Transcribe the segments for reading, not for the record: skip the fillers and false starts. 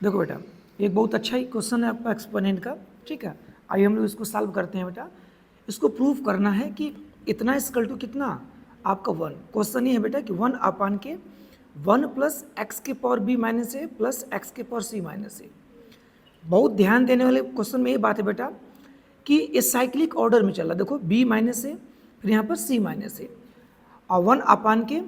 देखो बेटा, एक बहुत अच्छा ही क्वेश्चन है आपका एक्सपोनेंट का, ठीक है। आइए हम लोग इसको सॉल्व करते हैं बेटा। इसको प्रूव करना है कि इतना इक्वल टू कितना, आपका 1। क्वेश्चन ये है बेटा कि 1 अपान के 1 प्लस एक्स के पावर बी माइनस ए प्लस एक्स के पावर सी माइनस ए। बहुत ध्यान देने वाले क्वेश्चन में ये बात है बेटा कि ये साइक्लिक ऑर्डर में चल रहा है। देखो बी माइनस ए, फिर यहाँ पर सी माइनस ए, और 1 अपान के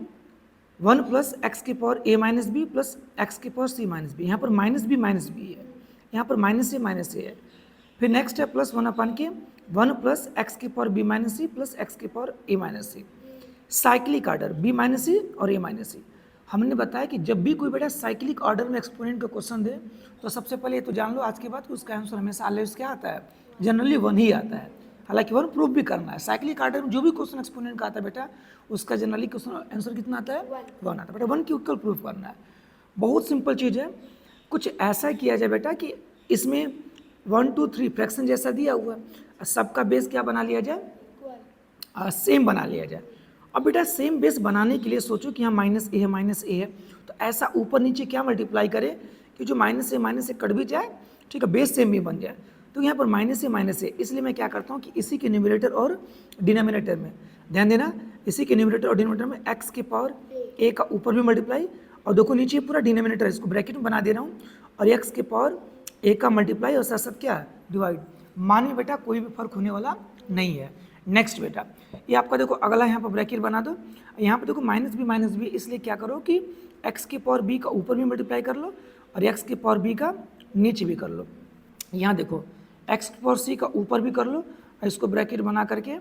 1 प्लस एक्स की power a minus B plus x की पावर सी माइनस बी। यहाँ पर माइनस बी है, यहाँ पर माइनस ए है। फिर नेक्स्ट है प्लस 1 अपान के 1 प्लस एक्स की power b minus c plus x की power a minus c. Cyclic order b minus c और ए माइनस सी। हमने बताया कि जब भी कोई बेटा साइक्लिक ऑर्डर में एक्सपोनेंट का क्वेश्चन दे तो सबसे पहले ये तो जान लो आज के बाद कि उसका आंसर हमेशा ऑलवेज क्या आता है, जनरली 1 ही आता है। हालांकि 1 प्रूफ भी करना है। साइक्लिक ऑर्डर में जो भी क्वेश्चन एक्सपोनेंट का आता है बेटा उसका जनरली क्वेश्चन आंसर कितना आता है, 1 आता है बेटा। 1 की इक्वल प्रूफ करना है, बहुत सिंपल चीज़ है। कुछ ऐसा किया जाए बेटा कि इसमें 1 2 3 फ्रैक्शन जैसा दिया हुआ है, सबका बेस क्या बना लिया जाए, सेम बना लिया जाए। अब बेटा सेम बेस बनाने के लिए सोचो कि यहाँ माइनस ए है, तो ऐसा ऊपर नीचे क्या मल्टीप्लाई करें कि जो माइनस से कट भी जाए, ठीक है, बेस सेम भी बन जाए। तो यहाँ पर माइनस ए, इसलिए मैं क्या करता हूँ कि इसी के न्यूमरेटर और डिनोमिनेटर में, ध्यान देना, इसी के न्यूमरेटर और डिनोमिनेटर में एक्स के पावर ए का ऊपर भी मल्टीप्लाई, और देखो नीचे पूरा डिनोमिनेटर इसको ब्रैकेट में बना दे रहा हूँ, और एक्स के पावर ए का मल्टीप्लाई और साथ साथ क्या डिवाइड। मानिए बेटा कोई भी फर्क होने वाला नहीं है। नेक्स्ट बेटा ये आपका देखो अगला यहाँ पर ब्रैकेट बना दो, यहाँ पर देखो माइनस बी, इसलिए क्या करो कि एक्स के पावर बी का ऊपर भी मल्टीप्लाई कर लो और एक्स के पावर बी का नीचे भी कर लो। यहाँ देखो एक्स के पावर सी का ऊपर भी कर लो और इसको ब्रैकेट बना करके,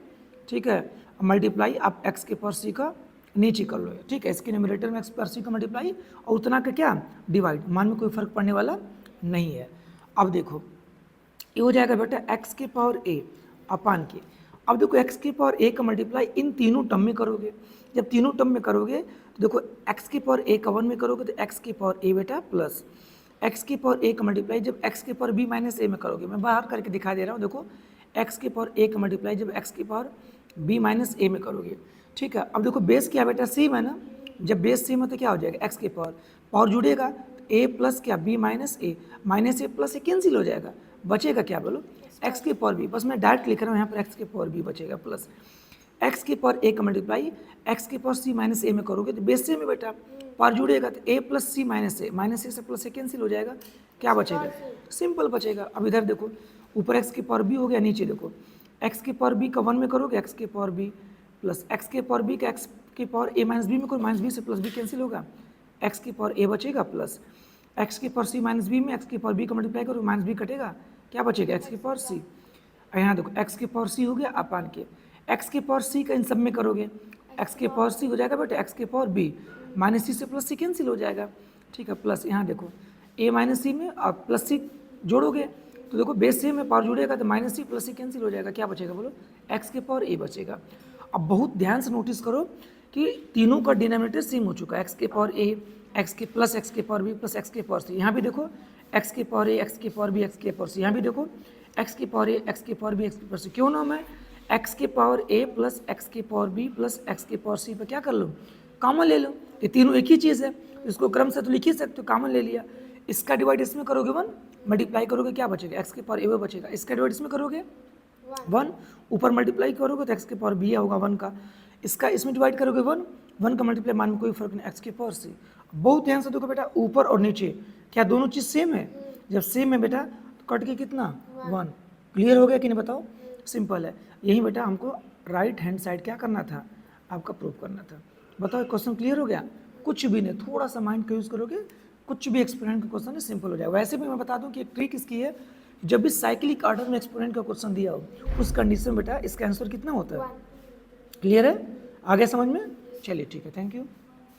ठीक है, मल्टीप्लाई आप एक्स के पावर सी का नीचे कर लो, ठीक है। इसके न्यूमरेटर में एक्स पावर सी का मल्टीप्लाई और उतना का क्या डिवाइड। मान में कोई फर्क पड़ने वाला नहीं है। अब देखो ये हो जाएगा बेटा एक्स के पावर ए अपान के, अब देखो एक्स की पावर ए का मल्टीप्लाई इन तीनों टर्म में करोगे। जब तीनों टर्म में करोगे तो देखो एक्स की पावर ए का 1 में करोगे तो एक्स की पावर ए बेटा प्लस एक्स की पावर ए का मल्टीप्लाई जब एक्स की पावर बी माइनस ए में करोगे, मैं बाहर करके दिखा दे रहा हूँ। देखो एक्स की पावर ए का मल्टीप्लाई जब एक्स की पावर बी माइनस ए में करोगे, ठीक है। अब देखो बेस क्या बेटा सेम है ना, जब बेस सेम है तो क्या हो जाएगा एक्स की पावर जुड़ेगा तो ए प्लस क्या बी माइनस ए प्लस ए कैंसिल हो जाएगा, बचेगा क्या बोलो एक्स की पावर बी। बस मैं डायरेक्ट लिख रहा हूँ यहाँ पर एक्स की पावर बी बचेगा प्लस एक्स की पावर ए का मल्टीप्लाई एक्स की पावर सी माइनस ए में करोगे तो बेस से में बेटा पावर जुड़ेगा तो ए प्लस सी माइनस ए से प्लस ए कैंसिल हो जाएगा, क्या बचेगा सिंपल बचेगा। अब इधर देखो ऊपर एक्स की पावर बी हो गया, नीचे देखो एक्स की पावर बी का 1 में करोगे एक्स की पावर बी प्लस एक्स की पावर बी का एक्स की पावर ए माइनस बी में करो, माइनस बी से प्लस बी कैंसिल होगा, एक्स की पावर ए बचेगा प्लस एक्स की पावर सी माइनस बी में एक्स की पावर बी का मल्टीप्लाई करो, माइनस बी कटेगा, क्या बचेगा एक्स की पावर सी। और यहाँ देखो एक्स की पावर सी हो गया अपान के एक्स की पावर सी का इन सब में करोगे एक्स की पावर सी हो जाएगा बेटा एक्स की पावर बी माइनस सी से प्लस सी कैंसिल हो जाएगा, ठीक है। प्लस यहाँ देखो ए माइनस सी में आप प्लस सी जोड़ोगे तो देखो बेस से में पावर जुड़ेगा तो माइनस सी प्लस सी कैंसिल हो जाएगा, क्या बचेगा बोलो एक्स की पावर ए बचेगा। अब बहुत ध्यान से नोटिस करो कि तीनों का डिनोमिनेटर सेम हो चुका है, एक्स की पावर ए एक्स की प्लस एक्स की पावर बी प्लस एक्स की पावर सी। यहाँ भी देखो एक्स की पावर ए एक्स की पावर बी एक्स की पावर सी, यहाँ भी देखो एक्स की पावर ए एक्स की पावर बी एक्स की पावर सी। क्यों ना मैं एक्स की पावर ए प्लस एक्स की पावर बी प्लस एक्स की पावर सी पर क्या कर लूँ कॉमन ले लो, ये तीनों एक ही चीज़ है, इसको क्रम से तो लिख ही सकते हो, कॉमन ले लिया। इसका डिवाइड इसमें करोगे 1 मल्टीप्लाई करोगे क्या बचेगा एक्स की पावर ए बचेगा, इसका डिवाइड इसमें करोगे 1 ऊपर मल्टीप्लाई करोगे तो एक्स की पावर बी होगा 1 का, इसका इसमें डिवाइड करोगे 1 का मल्टीप्लाई मान में कोई फर्क नहीं एक्स की पावर सी। बहुत ध्यान से देखो बेटा ऊपर और नीचे क्या दोनों चीज़ सेम है, जब सेम है बेटा तो कट के कितना 1। क्लियर हो गया कि नहीं बताओ, सिंपल है। यही बेटा हमको राइट हैंड साइड क्या करना था आपका प्रूफ करना था। बताओ क्वेश्चन क्लियर हो गया, कुछ भी नहीं, थोड़ा सा माइंड का यूज़ करोगे कुछ भी एक्सपोनेंट का क्वेश्चन है सिंपल हो जाएगा। वैसे भी मैं बता दूं कि एक ट्रिक इसकी है, जब भी साइक्लिक ऑर्डर में एक्सपोनेंट का क्वेश्चन दिया हो उस कंडीशन बेटा इसका आंसर कितना होता है। क्लियर है, आगे समझ में, चलिए ठीक है, थैंक यू।